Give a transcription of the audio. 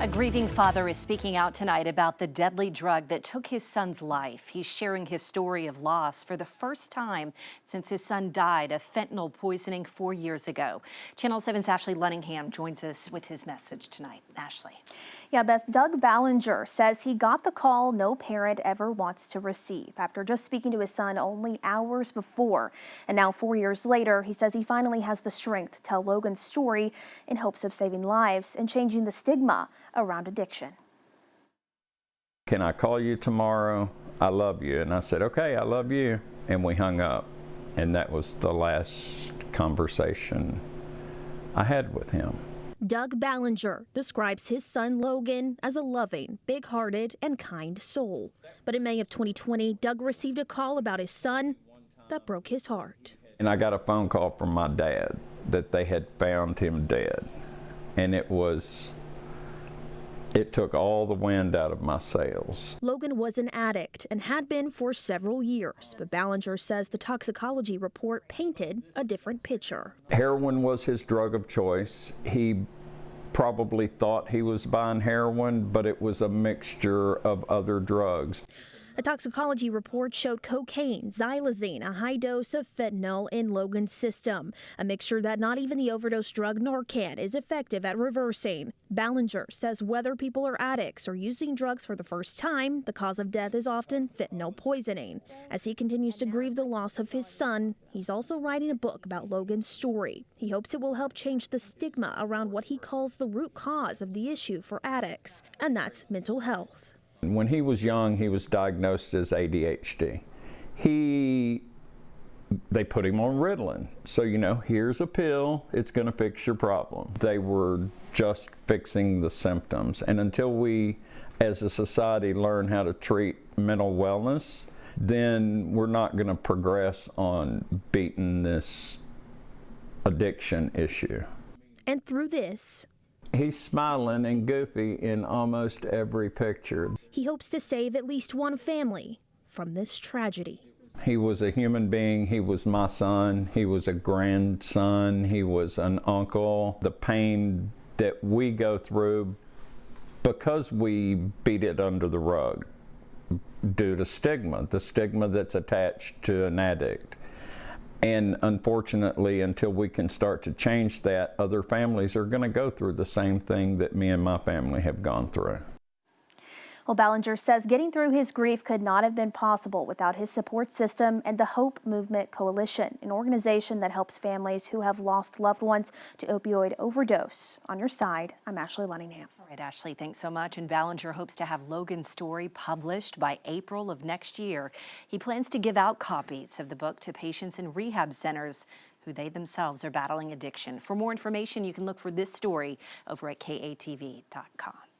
A grieving father is speaking out tonight about the deadly drug that took his son's life. He's sharing his story of loss for the first time since his son died of fentanyl poisoning 4 years ago. Channel 7's Ashley Lunningham joins us with his message tonight. Ashley. Yeah, Beth, Doug Ballinger says he got the call no parent ever wants to receive after just speaking to his son only hours before. And now 4 years later, he says he finally has the strength to tell Logan's story in hopes of saving lives and changing the stigma around addiction. Can I call you tomorrow? I love you. And I said, okay, I love you. And we hung up. And that was the last conversation I had with him. Doug Ballinger describes his son Logan as a loving, big-hearted, and kind soul. But in May of 2020, Doug received a call about his son that broke his heart. And I got a phone call from my dad that they had found him dead. And it took all the wind out of my sails. Logan was an addict and had been for several years, but Ballinger says the toxicology report painted a different picture. Heroin was his drug of choice. He probably thought he was buying heroin, but it was a mixture of other drugs. A toxicology report showed cocaine, xylazine, a high dose of fentanyl in Logan's system, a mixture that not even the overdose drug Narcan is effective at reversing. Ballinger says whether people are addicts or using drugs for the first time, the cause of death is often fentanyl poisoning. As he continues to grieve the loss of his son, he's also writing a book about Logan's story. He hopes it will help change the stigma around what he calls the root cause of the issue for addicts, and that's mental health. When he was young, he was diagnosed as ADHD. They put him on Ritalin. So, here's a pill, it's going to fix your problem. They were just fixing the symptoms. And until we, as a society, learn how to treat mental wellness, then we're not going to progress on beating this addiction issue. And through this, he's smiling and goofy in almost every picture. He hopes to save at least one family from this tragedy. He was a human being. He was my son. He was a grandson. He was an uncle. The pain that we go through because we beat it under the rug due to stigma, the stigma that's attached to an addict. And unfortunately, until we can start to change that, other families are going to go through the same thing that me and my family have gone through. Well, Ballinger says getting through his grief could not have been possible without his support system and the Hope Movement Coalition, an organization that helps families who have lost loved ones to opioid overdose. On your side, I'm Ashley Lunningham. All right, Ashley, thanks so much. And Ballinger hopes to have Logan's story published by April of next year. He plans to give out copies of the book to patients in rehab centers who they themselves are battling addiction. For more information, you can look for this story over at KATV.com.